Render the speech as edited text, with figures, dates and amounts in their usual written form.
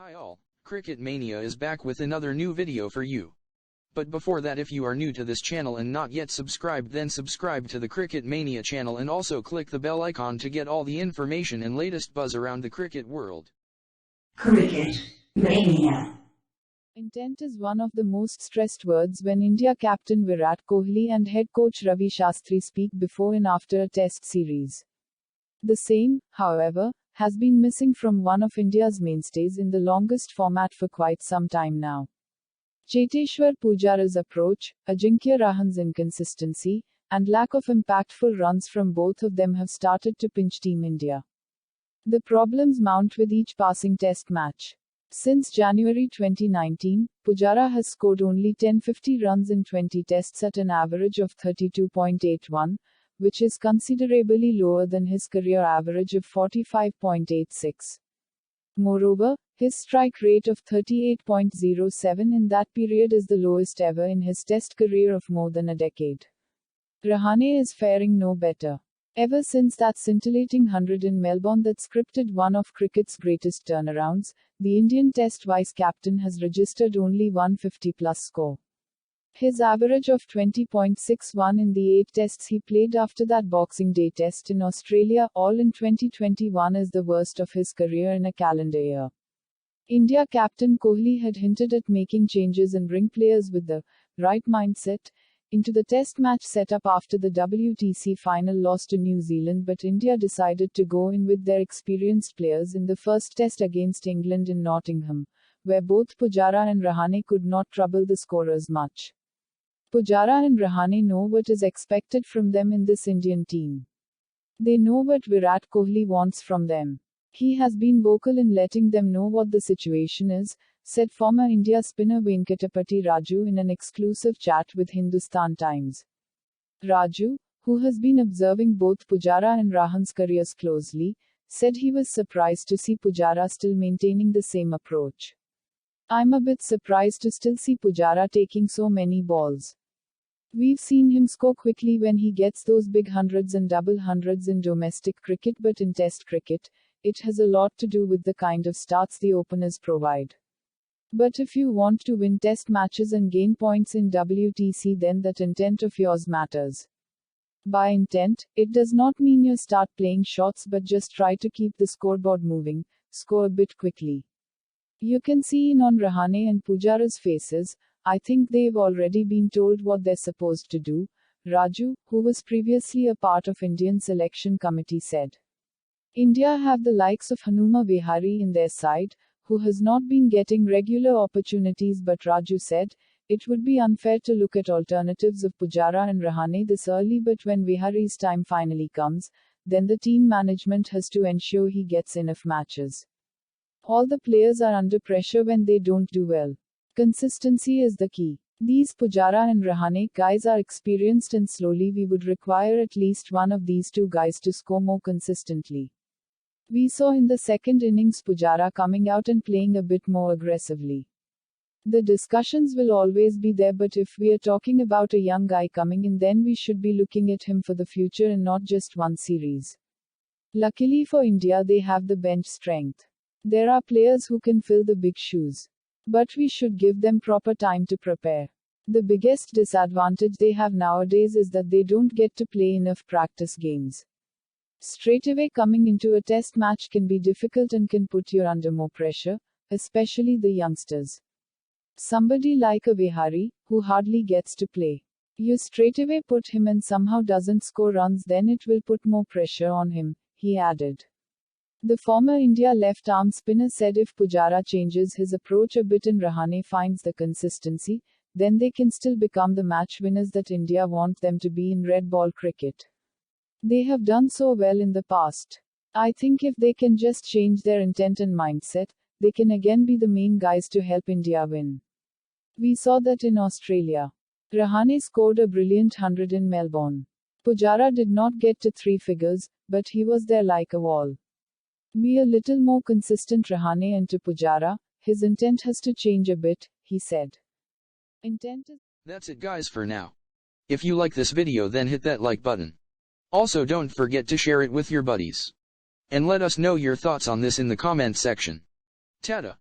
Hi all, Cricket Mania is back with another new video for you. But before that, if you are new to this channel and not yet subscribed, then subscribe to the Cricket Mania channel and also click the bell icon to get all the information and latest buzz around the cricket world. Cricket Mania. Intent is one of the most stressed words when India captain Virat Kohli and head coach Ravi Shastri speak before and after a test series. The same, however, has been missing from one of India's mainstays in the longest format for quite some time now. Cheteshwar Pujara's approach, Ajinkya Rahane's inconsistency, and lack of impactful runs from both of them have started to pinch Team India. The problems mount with each passing test match. Since January 2019, Pujara has scored only 1050 runs in 20 tests at an average of 32.81, which is considerably lower than his career average of 45.86. Moreover, his strike rate of 38.07 in that period is the lowest ever in his test career of more than a decade. Rahane is faring no better. Ever since that scintillating 100 in Melbourne that scripted one of cricket's greatest turnarounds, the Indian Test vice-captain has registered only 150-plus score. His average of 20.61 in the 8 tests he played after that Boxing Day test in Australia, all in 2021, is the worst of his career in a calendar year. India captain Kohli had hinted at making changes and bring players with the right mindset into the test match setup after the WTC final loss to New Zealand, but India decided to go in with their experienced players in the first test against England in Nottingham, where both Pujara and Rahane could not trouble the scorers much. Pujara and Rahane know what is expected from them in this Indian team. They know what Virat Kohli wants from them. He has been vocal in letting them know what the situation is, said former India spinner Venkatapati Raju in an exclusive chat with Hindustan Times. Raju, who has been observing both Pujara and Rahane's careers closely, said he was surprised to see Pujara still maintaining the same approach. "I'm a bit surprised to still see Pujara taking so many balls. We've seen him score quickly when he gets those big hundreds and double hundreds in domestic cricket, but in test cricket, it has a lot to do with the kind of starts the openers provide. But if you want to win test matches and gain points in WTC, then that intent of yours matters. By intent, it does not mean you start playing shots, but just try to keep the scoreboard moving, score a bit quickly." You can see in on Rahane and Pujara's faces, "I think they've already been told what they're supposed to do," Raju, who was previously a part of Indian selection committee, said. India have the likes of Hanuma Vihari in their side, who has not been getting regular opportunities, but Raju said, "It would be unfair to look at alternatives of Pujara and Rahane this early, but when Vihari's time finally comes, then the team management has to ensure he gets enough matches. All the players are under pressure when they don't do well. Consistency is the key. These Pujara and Rahane guys are experienced, and slowly we would require at least one of these two guys to score more consistently." We saw in the second innings Pujara coming out and playing a bit more aggressively. The discussions will always be there, but if we are talking about a young guy coming in, then we should be looking at him for the future and not just one series. Luckily for India, they have the bench strength. There are players who can fill the big shoes. But we should give them proper time to prepare. The biggest disadvantage they have nowadays is that they don't get to play enough practice games. Straightaway coming into a test match can be difficult and can put you under more pressure, especially the youngsters. Somebody like a Vihari, who hardly gets to play. You straightaway put him and somehow doesn't score runs, then it will put more pressure on him, he added. The former India left-arm spinner said if Pujara changes his approach a bit and Rahane finds the consistency, then they can still become the match winners that India want them to be in red ball cricket. They have done so well in the past. I think if they can just change their intent and mindset, they can again be the main guys to help India win. We saw that in Australia. Rahane scored a brilliant 100 in Melbourne. Pujara did not get to 3 figures, but he was there like a wall. Be a little more consistent, Rahane, and to Pujara, his intent has to change a bit, he said. That's it guys for now. If you like this video, then hit that like button. Also don't forget to share it with your buddies. And let us know your thoughts on this in the comment section. Tada!